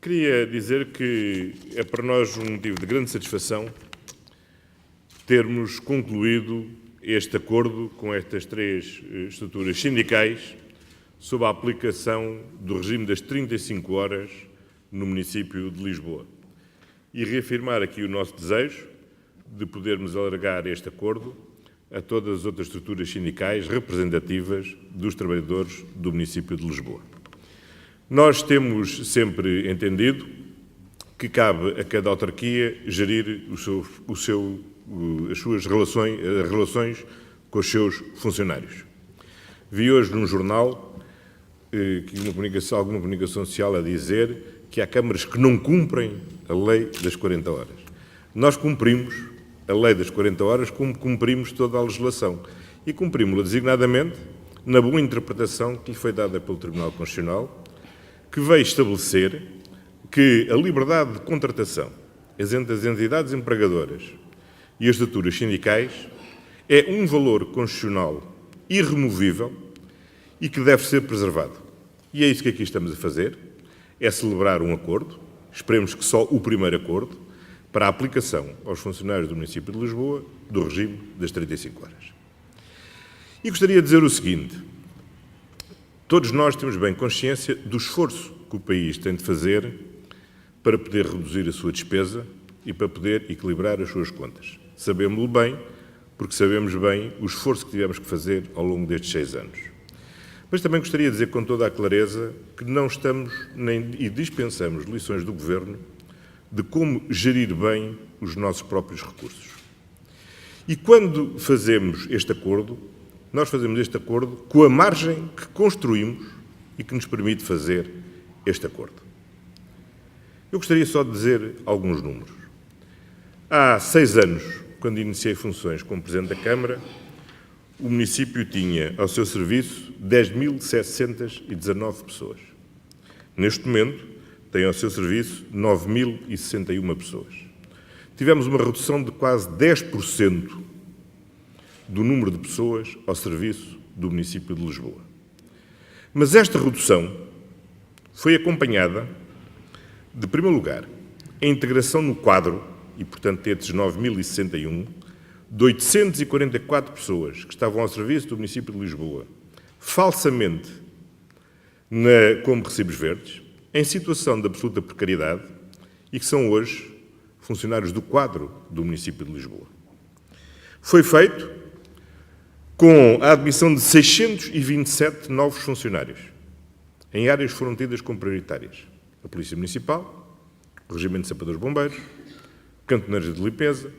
Queria dizer que é para nós um motivo de grande satisfação termos concluído este acordo com estas três estruturas sindicais sob a aplicação do regime das 35 horas no município de Lisboa. E reafirmar aqui o nosso desejo de podermos alargar este acordo a todas as outras estruturas sindicais representativas dos trabalhadores do município de Lisboa. Nós temos sempre entendido que cabe a cada autarquia gerir as suas relações com os seus funcionários. Vi hoje num jornal alguma comunicação social a dizer que há câmaras que não cumprem a lei das 40 horas. Nós cumprimos a lei das 40 horas como cumprimos toda a legislação e cumprimos-la designadamente na boa interpretação que lhe foi dada pelo Tribunal Constitucional, que veio estabelecer que a liberdade de contratação entre as entidades empregadoras e as estruturas sindicais é um valor constitucional irremovível e que deve ser preservado. E é isso que aqui estamos a fazer, é celebrar um acordo, esperemos que só o primeiro acordo, para a aplicação aos funcionários do município de Lisboa do regime das 35 horas. E gostaria de dizer o seguinte: todos nós temos bem consciência do esforço que o país tem de fazer para poder reduzir a sua despesa e para poder equilibrar as suas contas. Sabemos-lo bem, porque sabemos bem o esforço que tivemos que fazer ao longo destes 6 anos. Mas também gostaria de dizer com toda a clareza que não estamos e dispensamos lições do Governo de como gerir bem os nossos próprios recursos. E quando fazemos este acordo, nós fazemos este acordo com a margem que construímos e que nos permite fazer este acordo. Eu gostaria só de dizer alguns números. Há 6 anos, quando iniciei funções como Presidente da Câmara, o município tinha ao seu serviço 10.719 pessoas. Neste momento, tem ao seu serviço 9.061 pessoas. Tivemos uma redução de quase 10% do número de pessoas ao serviço do município de Lisboa. Mas esta redução foi acompanhada, de primeiro lugar, a integração no quadro, e portanto desses 9.061, de 844 pessoas que estavam ao serviço do município de Lisboa, falsamente como recibos verdes, em situação de absoluta precariedade e que são hoje funcionários do quadro do município de Lisboa. Foi feito com a admissão de 627 novos funcionários em áreas que foram tidas como prioritárias: a Polícia Municipal, o Regimento de Sapadores Bombeiros, cantoneiros de limpeza,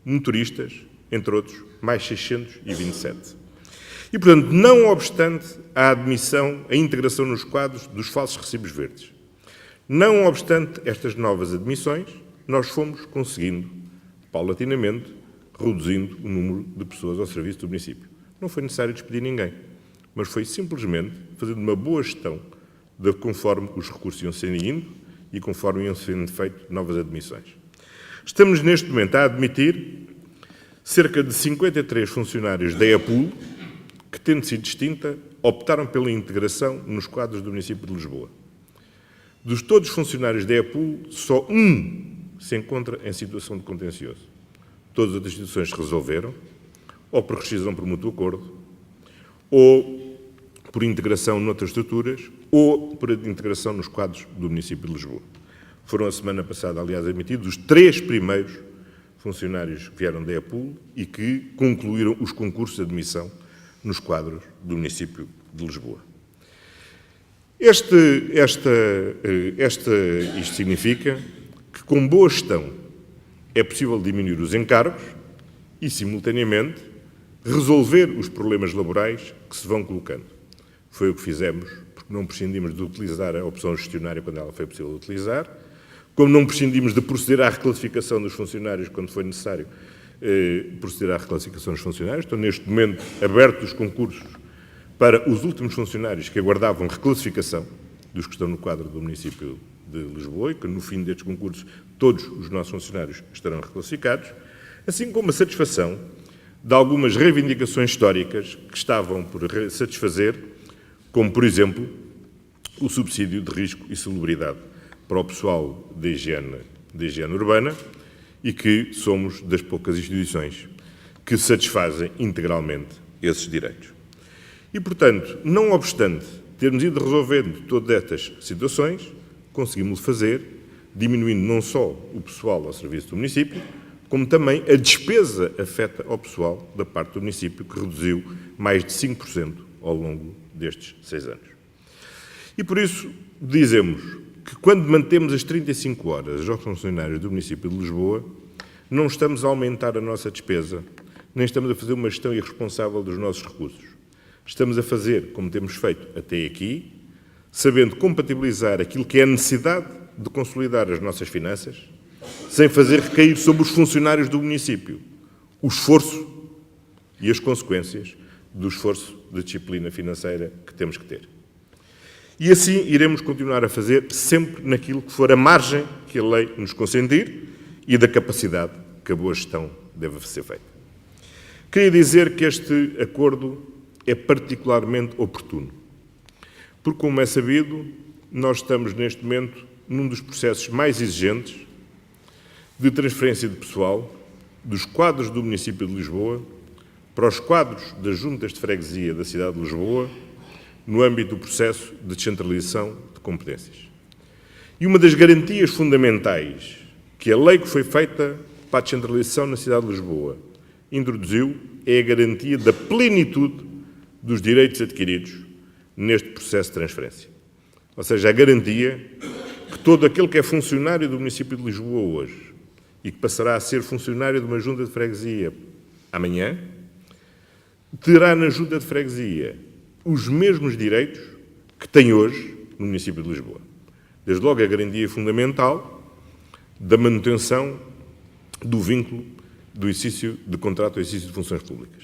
motoristas, entre outros, mais 627. E, portanto, não obstante a admissão, a integração nos quadros dos falsos recibos verdes, não obstante estas novas admissões, nós fomos conseguindo, paulatinamente, reduzindo o número de pessoas ao serviço do município. Não foi necessário despedir ninguém, mas foi simplesmente fazendo uma boa gestão de conforme os recursos iam sendo indo e conforme iam sendo feitas novas admissões. Estamos, neste momento, a admitir cerca de 53 funcionários da EPUL, que, tendo sido distinta, optaram pela integração nos quadros do município de Lisboa. Dos todos os funcionários da EPUL, só um se encontra em situação de contencioso. Todas as outras instituições se resolveram, ou por rescisão por mútuo acordo, ou por integração noutras estruturas, ou por integração nos quadros do município de Lisboa. Foram a semana passada, aliás, admitidos os 3 primeiros funcionários que vieram da EPUL e que concluíram os concursos de admissão nos quadros do município de Lisboa. Isto significa que, com boa gestão, é possível diminuir os encargos e, simultaneamente, resolver os problemas laborais que se vão colocando. Foi o que fizemos, porque não prescindimos de utilizar a opção gestionária quando ela foi possível utilizar, como não prescindimos de proceder à reclassificação dos funcionários quando foi necessário proceder à reclassificação dos funcionários. Estão, neste momento, abertos os concursos para os últimos funcionários que aguardavam reclassificação dos que estão no quadro do município de Lisboa e que, no fim destes concursos, todos os nossos funcionários estarão reclassificados, assim como a satisfação de algumas reivindicações históricas que estavam por satisfazer, como, por exemplo, o subsídio de risco e salubridade para o pessoal de higiene urbana e que somos das poucas instituições que satisfazem integralmente esses direitos. E, portanto, não obstante termos ido resolvendo todas estas situações, conseguimos fazer, diminuindo não só o pessoal ao serviço do município, como também a despesa afeta ao pessoal da parte do município, que reduziu mais de 5% ao longo destes 6 anos. E por isso dizemos que quando mantemos as 35 horas aos funcionários do município de Lisboa, não estamos a aumentar a nossa despesa, nem estamos a fazer uma gestão irresponsável dos nossos recursos. Estamos a fazer, como temos feito até aqui, sabendo compatibilizar aquilo que é a necessidade de consolidar as nossas finanças, sem fazer recair sobre os funcionários do município o esforço e as consequências do esforço de disciplina financeira que temos que ter. E assim iremos continuar a fazer sempre naquilo que for a margem que a lei nos consentir e da capacidade que a boa gestão deve ser feita. Queria dizer que este acordo é particularmente oportuno, porque, como é sabido, nós estamos neste momento num dos processos mais exigentes de transferência de pessoal dos quadros do município de Lisboa para os quadros das juntas de freguesia da cidade de Lisboa, no âmbito do processo de descentralização de competências. E uma das garantias fundamentais que a lei que foi feita para a descentralização na cidade de Lisboa introduziu é a garantia da plenitude dos direitos adquiridos neste processo de transferência. Ou seja, a garantia que todo aquele que é funcionário do município de Lisboa hoje e que passará a ser funcionário de uma junta de freguesia amanhã, terá na junta de freguesia os mesmos direitos que tem hoje no município de Lisboa. Desde logo a garantia fundamental da manutenção do vínculo do exercício de contrato ou exercício de funções públicas.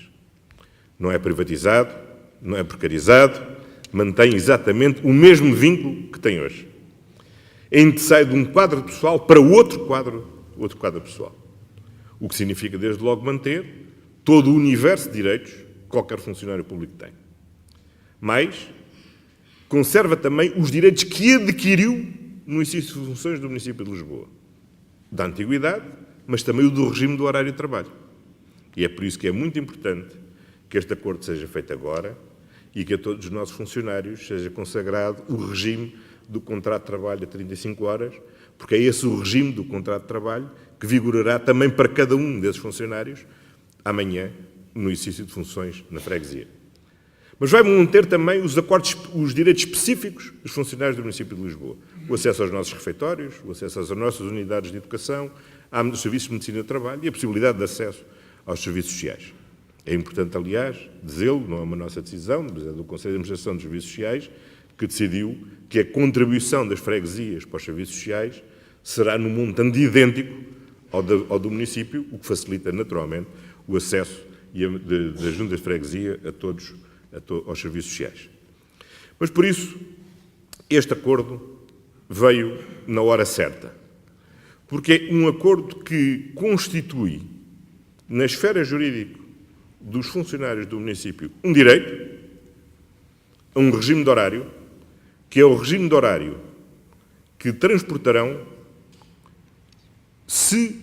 Não é privatizado, não é precarizado, mantém exatamente o mesmo vínculo que tem hoje. Em que sai de um quadro pessoal para outro quadro pessoal. O que significa, desde logo, manter todo o universo de direitos que qualquer funcionário público tem. Mas conserva também os direitos que adquiriu no exercício de funções do município de Lisboa. Da antiguidade, mas também o do regime do horário de trabalho. E é por isso que é muito importante que este acordo seja feito agora e que a todos os nossos funcionários seja consagrado o regime do contrato de trabalho a 35 horas, porque é esse o regime do contrato de trabalho que vigorará também para cada um desses funcionários amanhã no exercício de funções na freguesia. Mas vai manter também os direitos específicos dos funcionários do município de Lisboa. O acesso aos nossos refeitórios, o acesso às nossas unidades de educação, aos serviços de medicina de trabalho e a possibilidade de acesso aos serviços sociais. É importante, aliás, dizê-lo, não é uma nossa decisão, mas é do Conselho de Administração dos Serviços Sociais, que decidiu que a contribuição das freguesias para os serviços sociais será num montante idêntico ao do município, o que facilita, naturalmente, o acesso da junta de freguesia a todos aos serviços sociais. Mas, por isso, este acordo veio na hora certa, porque é um acordo que constitui, na esfera jurídica dos funcionários do município, um direito a um regime de horário, que é o regime de horário que transportarão se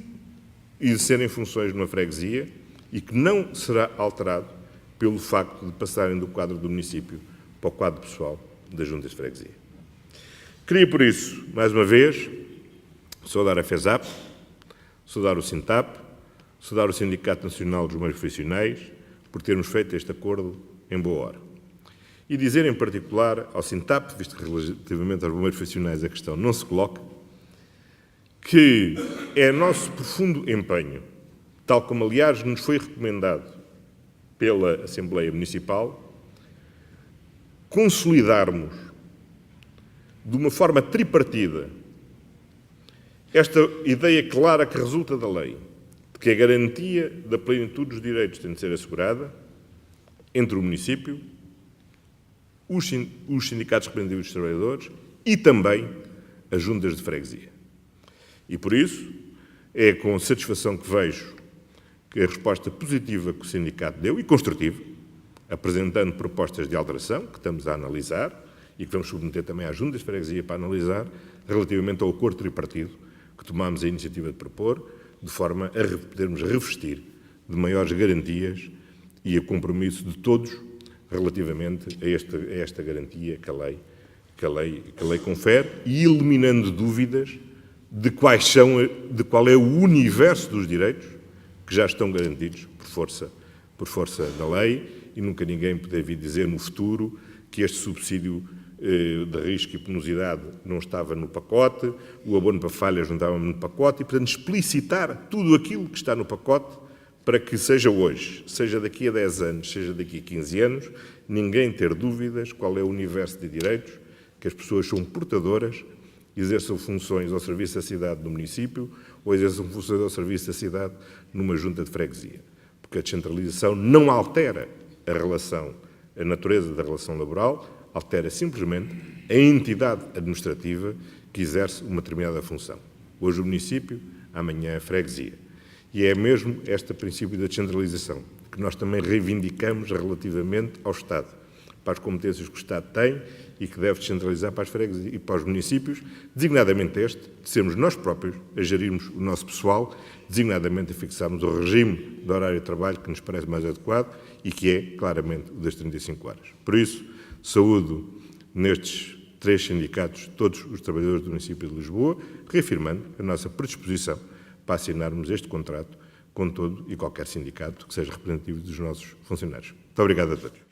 exercerem funções numa freguesia e que não será alterado pelo facto de passarem do quadro do município para o quadro pessoal das juntas de freguesia. Queria, por isso, mais uma vez, saudar a FESAP, saudar o SINTAP, saudar o Sindicato Nacional dos Meios Profissionais por termos feito este acordo em boa hora. E dizer em particular ao SINTAP, visto que relativamente aos bombeiros profissionais a questão não se coloca, que é nosso profundo empenho, tal como aliás nos foi recomendado pela Assembleia Municipal, consolidarmos de uma forma tripartida esta ideia clara que resulta da lei, de que a garantia da plenitude dos direitos tem de ser assegurada entre o município, os sindicatos representativos dos trabalhadores e também as juntas de freguesia. E por isso é com satisfação que vejo que a resposta positiva que o sindicato deu, e construtiva, apresentando propostas de alteração, que estamos a analisar e que vamos submeter também às juntas de freguesia para analisar, relativamente ao acordo tripartido que tomámos a iniciativa de propor, de forma a podermos revestir de maiores garantias e a compromisso de todos relativamente a esta garantia que a lei confere e eliminando dúvidas de qual é o universo dos direitos que já estão garantidos por força da lei, e nunca ninguém poder vir dizer no futuro que este subsídio de risco e penosidade não estava no pacote, o abono para falhas não estava no pacote, e, portanto, explicitar tudo aquilo que está no pacote para que seja hoje, seja daqui a 10 anos, seja daqui a 15 anos, ninguém ter dúvidas qual é o universo de direitos, que as pessoas são portadoras, exerçam funções ao serviço da cidade do município ou exerçam funções ao serviço da cidade numa junta de freguesia. Porque a descentralização não altera a natureza da relação laboral, altera simplesmente a entidade administrativa que exerce uma determinada função. Hoje o município, amanhã a freguesia. E é mesmo este princípio da descentralização que nós também reivindicamos relativamente ao Estado, para as competências que o Estado tem e que deve descentralizar para as freguesias e para os municípios, designadamente de sermos nós próprios a gerirmos o nosso pessoal, designadamente a fixarmos o regime de horário de trabalho que nos parece mais adequado e que é, claramente, o das 35 horas. Por isso, saúdo nestes 3 sindicatos todos os trabalhadores do município de Lisboa, reafirmando a nossa predisposição para assinarmos este contrato com todo e qualquer sindicato que seja representativo dos nossos funcionários. Muito obrigado a todos.